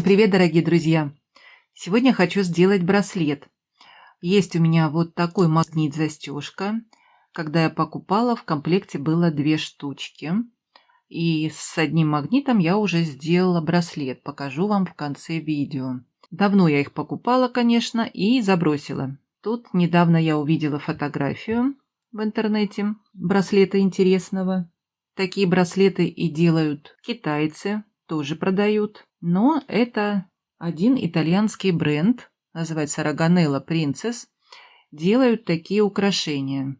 привет, дорогие друзья! Сегодня хочу сделать браслет. Есть у меня вот такой магнит-застежка. Когда я покупала, в комплекте было 2 штучки. И с одним магнитом я уже сделала браслет. Покажу вам в конце видео. Давно я их покупала, конечно, и забросила. Тут недавно я увидела фотографию в интернете браслета интересного. Такие браслеты и делают китайцы, тоже продают. Но это один итальянский бренд, называется Raganella Princess, делают такие украшения.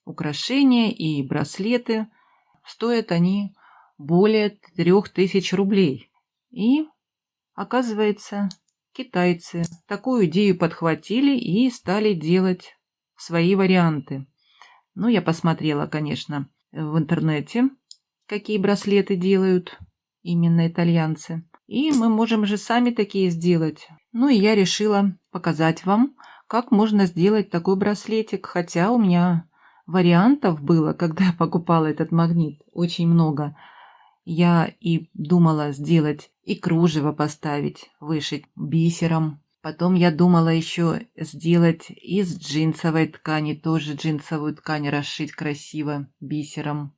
Украшения и браслеты. Стоят они более 3000 рублей. И, оказывается, китайцы такую идею подхватили и стали делать свои варианты. Ну, я посмотрела, конечно, в интернете, какие браслеты делают именно итальянцы. И мы можем же сами такие сделать. Ну и я решила показать вам, как можно сделать такой браслетик. Хотя у меня вариантов было, когда я покупала этот магнит, очень много. Я и думала сделать и кружево поставить, вышить бисером. Потом я думала еще сделать из джинсовой ткани, тоже джинсовую ткань расшить красиво бисером.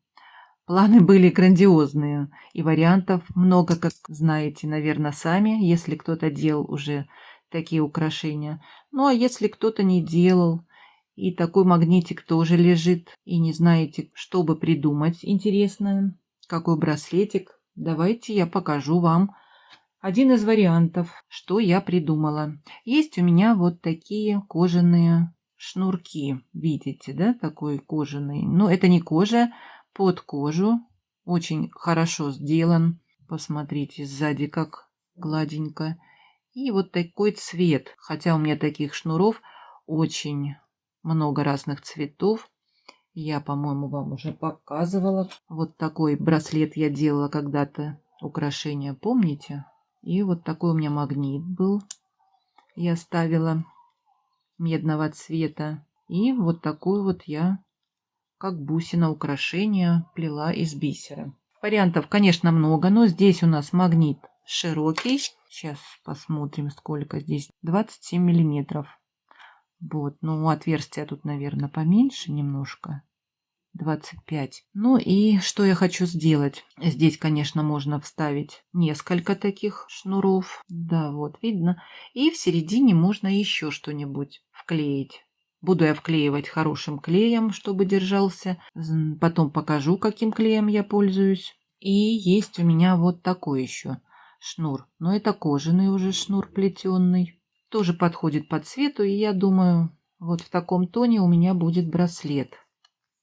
Планы были грандиозные, и вариантов много, как знаете, наверное, сами, если кто-то делал уже такие украшения. Ну, а если кто-то не делал, и такой магнитик тоже лежит, и не знаете, что бы придумать интересное, какой браслетик, давайте я покажу вам один из вариантов, что я придумала. Есть у меня вот такие кожаные шнурки, видите, да, такой кожаный. Но это не кожа, под кожу, очень хорошо сделан. Посмотрите, сзади как гладенько. И вот такой цвет, хотя у меня таких шнуров очень много разных цветов. Я, по-моему, вам уже показывала. Вот такой браслет я делала когда-то, украшение, помните? И вот такой у меня магнит был. Я ставила медного цвета. И вот такой вот я, как бусина, украшение плела из бисера. Вариантов, конечно, много, но здесь у нас магнит широкий. Сейчас посмотрим, сколько здесь. 27 миллиметров. Вот, ну отверстия тут, наверное, поменьше немножко. 25. Ну и что я хочу сделать? Здесь, конечно, можно вставить несколько таких шнуров. Да, вот видно. И в середине можно еще что-нибудь вклеить. Буду я вклеивать хорошим клеем, чтобы держался. Потом покажу, каким клеем я пользуюсь. И есть у меня вот такой еще шнур. Но это кожаный уже шнур плетеный. Тоже подходит по цвету. И я думаю, вот в таком тоне у меня будет браслет.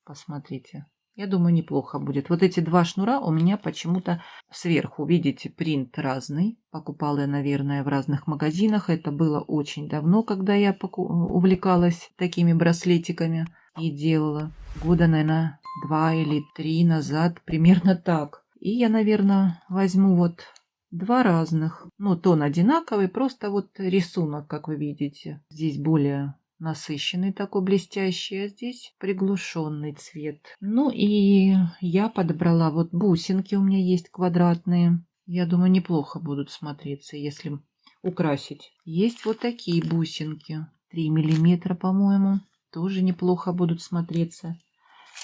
Посмотрите. Я думаю, неплохо будет. Вот эти 2 шнура у меня почему-то сверху, видите, принт разный. Покупала я, наверное, в разных магазинах. Это было очень давно, когда я увлекалась такими браслетиками и делала. Года, наверное, 2 или 3 назад, примерно так. И я, наверное, возьму вот 2 разных. Ну, тон одинаковый, просто вот рисунок, как вы видите. Здесь более насыщенный такой блестящий, а здесь приглушенный цвет. Ну и я подобрала вот бусинки, у меня есть квадратные. Я думаю, неплохо будут смотреться, если украсить. Есть вот такие бусинки, 3 миллиметра, по-моему, тоже неплохо будут смотреться.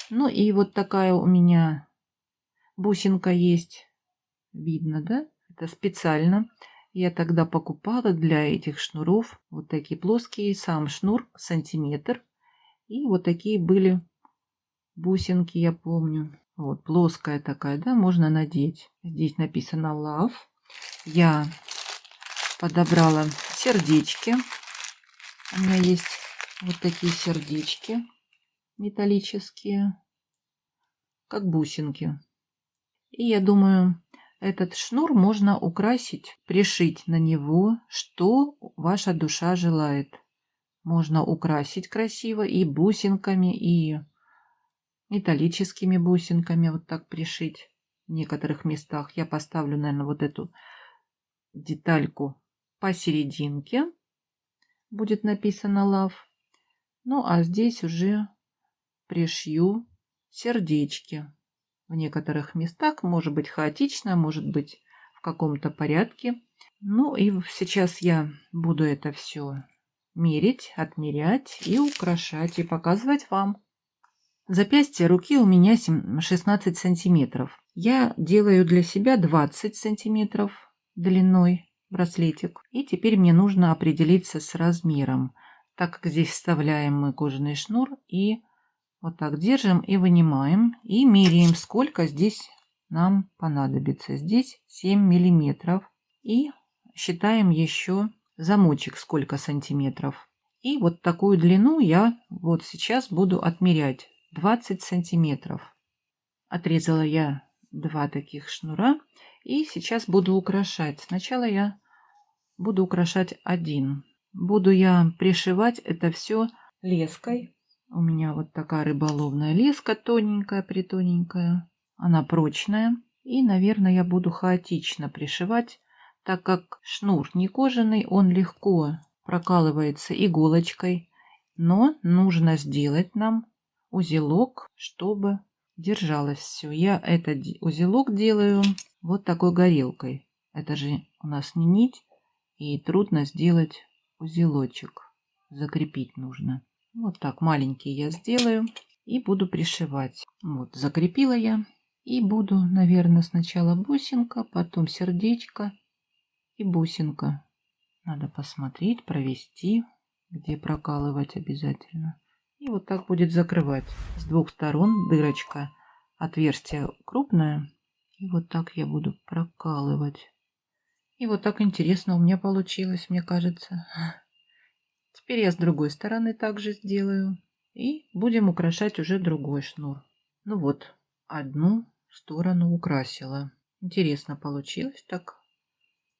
Ну и вот такая у меня бусинка есть, видно, да? Это специально. Я тогда покупала для этих шнуров вот такие плоские, сам шнур сантиметр. И вот такие были бусинки, я помню. Вот плоская такая, да, можно надеть. Здесь написано Love. Я подобрала сердечки. У меня есть вот такие сердечки металлические, как бусинки. И я думаю, этот шнур можно украсить, пришить на него, что ваша душа желает. Можно украсить красиво и бусинками, и металлическими бусинками, вот так пришить в некоторых местах. Я поставлю, наверное, вот эту детальку посерединке, будет написано Love. Ну, а здесь уже пришью сердечки. В некоторых местах, может быть хаотично, может быть в каком-то порядке. Ну и сейчас я буду это все мерить, отмерять и украшать, и показывать вам. Запястье руки у меня 16 сантиметров. Я делаю для себя 20 сантиметров длиной браслетик. И теперь мне нужно определиться с размером, так как здесь вставляем мы кожаный шнур и вот так держим и вынимаем. И меряем, сколько здесь нам понадобится. Здесь 7 миллиметров. И считаем еще замочек сколько сантиметров. И вот такую длину я вот сейчас буду отмерять. 20 сантиметров. Отрезала я 2 таких шнура. И сейчас буду украшать. Сначала я буду украшать один. Буду я пришивать это все леской. У меня вот такая рыболовная леска, тоненькая, притоненькая. Она прочная. И, наверное, я буду хаотично пришивать, так как шнур не кожаный, он легко прокалывается иголочкой. Но нужно сделать нам узелок, чтобы держалось все. Я этот узелок делаю вот такой горелкой. Это же у нас не нить, и трудно сделать узелочек. Закрепить нужно. Вот так маленький я сделаю и буду пришивать. Вот, закрепила я. И буду, наверное, сначала бусинка, потом сердечко и бусинка. Надо посмотреть, провести, где прокалывать обязательно. И вот так будет закрывать. С двух сторон дырочка, отверстие крупное. И вот так я буду прокалывать. И вот так интересно у меня получилось, мне кажется. Теперь я с другой стороны также сделаю. И будем украшать уже другой шнур. Ну вот, одну сторону украсила. Интересно получилось так.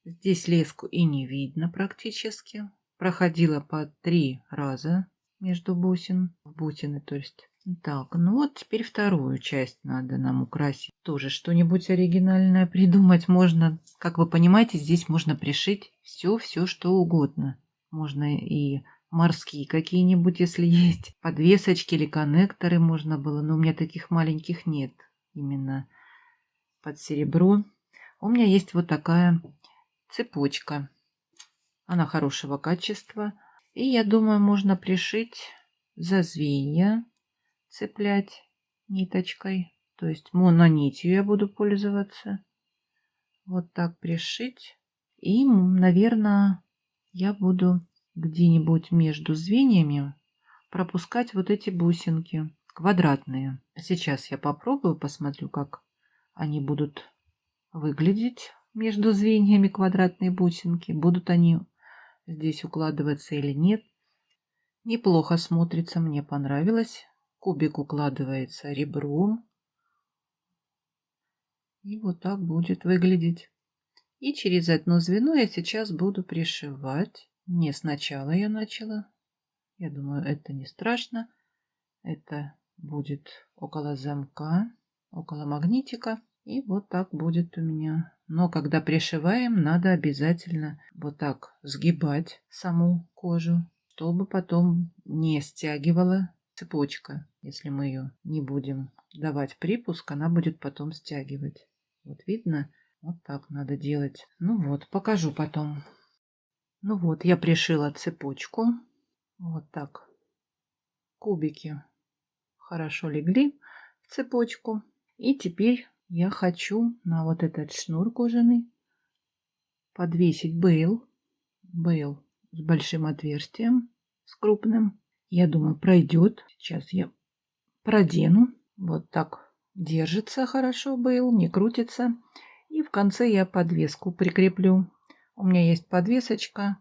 Здесь леску и не видно практически. Проходила по 3 раза между бусин. В бусины, то есть. Так, ну вот теперь вторую часть надо нам украсить. Тоже что-нибудь оригинальное придумать можно. Как вы понимаете, здесь можно пришить все, что угодно. Можно и морские какие-нибудь, если есть. Подвесочки или коннекторы можно было. Но у меня таких маленьких нет. Именно под серебро. У меня есть вот такая цепочка. Она хорошего качества. И я думаю, можно пришить за звенья, цеплять ниточкой. То есть мононитью я буду пользоваться. Вот так пришить. И, наверное, я буду где-нибудь между звеньями пропускать вот эти бусинки квадратные. Сейчас я попробую, посмотрю, как они будут выглядеть между звеньями квадратные бусинки. Будут они здесь укладываться или нет. Неплохо смотрится, мне понравилось. Кубик укладывается ребром. И вот так будет выглядеть. И через одно звено я сейчас буду пришивать. Не сначала я начала. Я думаю, это не страшно. Это будет около замка, около магнитика. И вот так будет у меня. Но когда пришиваем, надо обязательно вот так сгибать саму кожу, чтобы потом не стягивала цепочка. Если мы ее не будем давать припуск, она будет потом стягивать. Вот видно? Вот так надо делать. Ну вот, покажу потом. Ну вот, я пришила цепочку. Вот так. Кубики хорошо легли в цепочку. И теперь я хочу на вот этот шнур кожаный подвесить бейл. Бейл с большим отверстием, с крупным. Я думаю, пройдет. Сейчас я продену. Вот так держится хорошо бейл, не крутится. И в конце я подвеску прикреплю. У меня есть подвесочка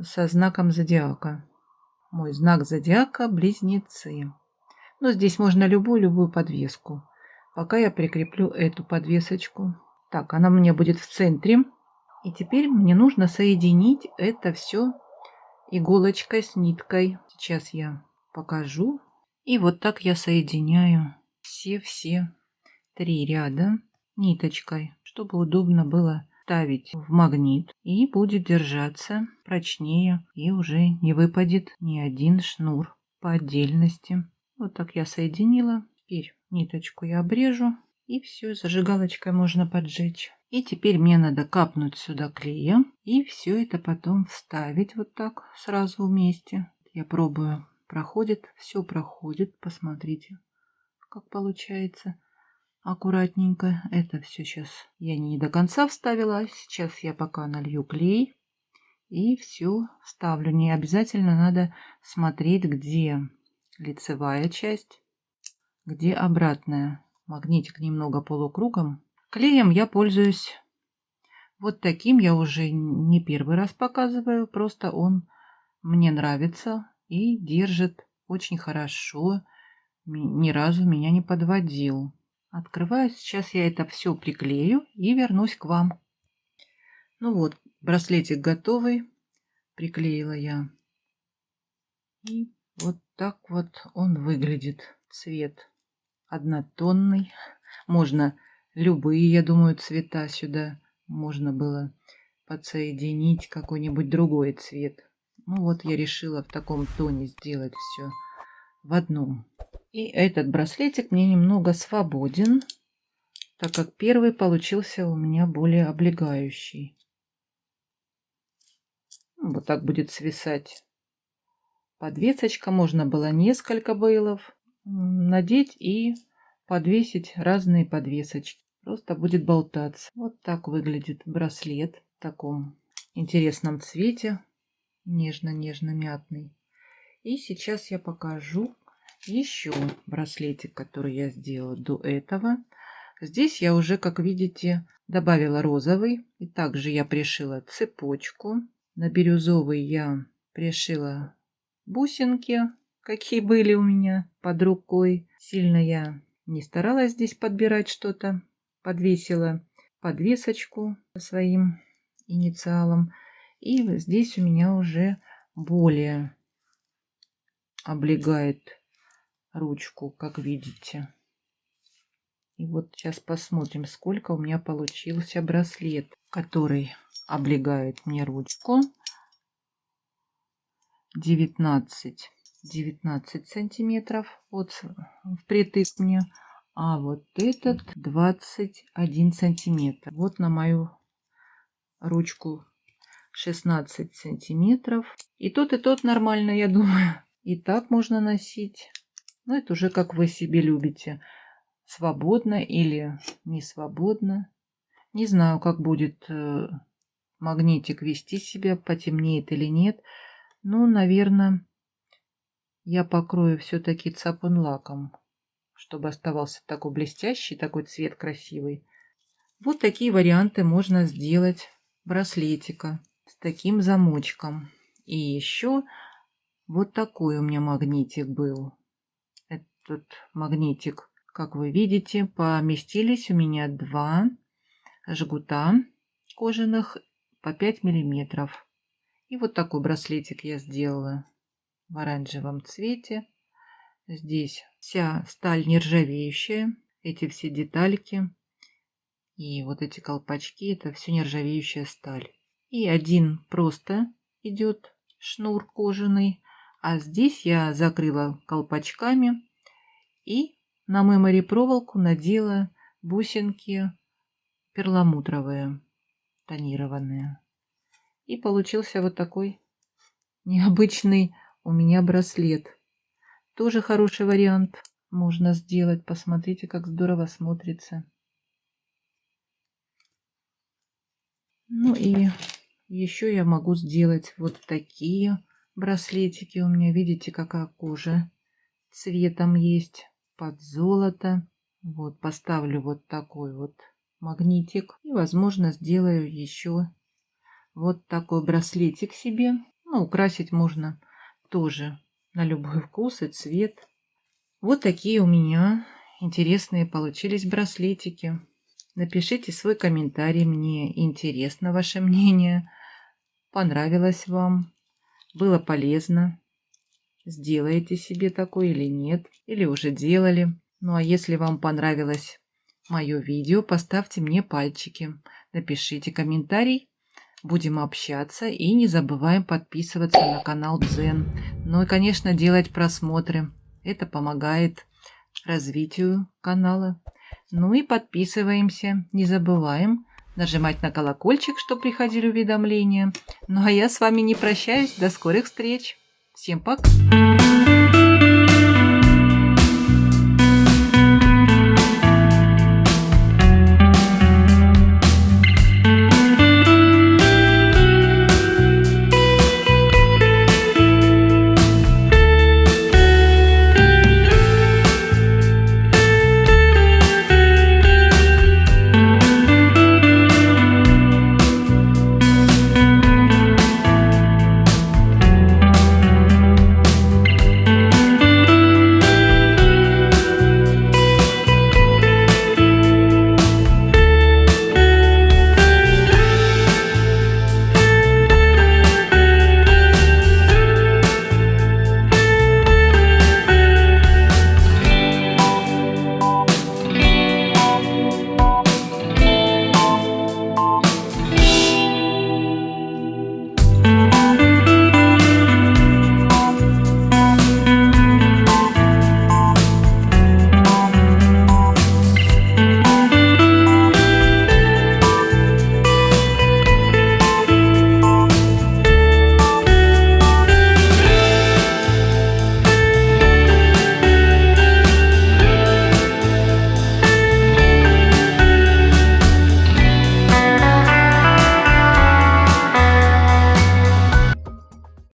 со знаком зодиака. Мой знак зодиака — близнецы. Но здесь можно любую подвеску. Пока я прикреплю эту подвесочку. Так, она у меня будет в центре. И теперь мне нужно соединить это все иголочкой с ниткой. Сейчас я покажу. И вот так я соединяю все 3 ряда ниточкой, чтобы удобно было ставить в магнит. И будет держаться прочнее. И уже не выпадет ни один шнур по отдельности. Вот так я соединила. Теперь ниточку я обрежу. И все, зажигалочкой можно поджечь. И теперь мне надо капнуть сюда клея и все это потом вставить вот так сразу вместе. Я пробую. Проходит, все проходит. Посмотрите, как получается. Аккуратненько. Это все сейчас я не до конца вставила. Сейчас я пока налью клей и все вставлю. Не обязательно надо смотреть, где лицевая часть, где обратная. Магнитик немного полукругом. Клеем я пользуюсь вот таким. Я уже не первый раз показываю. Просто он мне нравится и держит очень хорошо. Ни разу меня не подводил. Открываю. Сейчас я это все приклею и вернусь к вам. Ну вот, браслетик готовый. Приклеила я. И вот так вот он выглядит. Цвет однотонный. Можно любые, я думаю, цвета сюда можно было подсоединить. Какой-нибудь другой цвет. Ну вот я решила в таком тоне сделать все в одном. И этот браслетик мне немного свободен, так как первый получился у меня более облегающий. Вот так будет свисать подвесочка. Можно было несколько бейлов надеть и подвесить разные подвесочки. Просто будет болтаться. Вот так выглядит браслет в таком интересном цвете. Нежно-нежно-мятный. И сейчас я покажу еще браслетик, который я сделала до этого. Здесь я уже, как видите, добавила розовый. И также я пришила цепочку. На бирюзовый я пришила бусинки, какие были у меня под рукой. Сильно я не старалась здесь подбирать что-то. Подвесила подвесочку со своим инициалом. И здесь у меня уже более облегает ручку, как видите. И вот сейчас посмотрим, сколько у меня получился браслет, который облегает мне ручку. 19 сантиметров вот впритык мне, а вот этот 21 сантиметр. Вот на мою ручку 16 сантиметров. И тот нормально, я думаю. И так можно носить. Но это уже как вы себе любите. Свободно или не свободно. Не знаю, как будет магнитик вести себя, потемнеет или нет. Ну, наверное, я покрою все-таки цапун лаком, чтобы оставался такой блестящий, такой цвет красивый. Вот такие варианты можно сделать браслетика с таким замочком. И еще вот такой у меня магнитик был. Этот магнитик, как вы видите, поместились у меня два жгута кожаных по 5 миллиметров. И вот такой браслетик я сделала в оранжевом цвете. Здесь вся сталь нержавеющая, эти все детальки и вот эти колпачки, это все нержавеющая сталь. И один просто идет шнур кожаный, а здесь я закрыла колпачками и на мемори проволоку надела бусинки перламутровые, тонированные. И получился вот такой необычный у меня браслет. Тоже хороший вариант можно сделать. Посмотрите, как здорово смотрится. Ну и еще я могу сделать вот такие браслетики. У меня, видите, какая кожа цветом есть под золото. Вот поставлю вот такой вот магнитик. И, возможно, сделаю еще вот такой браслетик себе. Ну, украсить можно тоже на любой вкус и цвет. Вот такие у меня интересные получились браслетики. Напишите свой комментарий, мне интересно ваше мнение. Понравилось вам? Было полезно? Сделаете себе такой или нет? Или уже делали? Ну а если вам понравилось мое видео, поставьте мне пальчики. Напишите комментарий. Будем общаться и не забываем подписываться на канал Дзен. Ну и, конечно, делать просмотры. Это помогает развитию канала. Ну и подписываемся. Не забываем нажимать на колокольчик, чтобы приходили уведомления. Ну а я с вами не прощаюсь. До скорых встреч. Всем пока.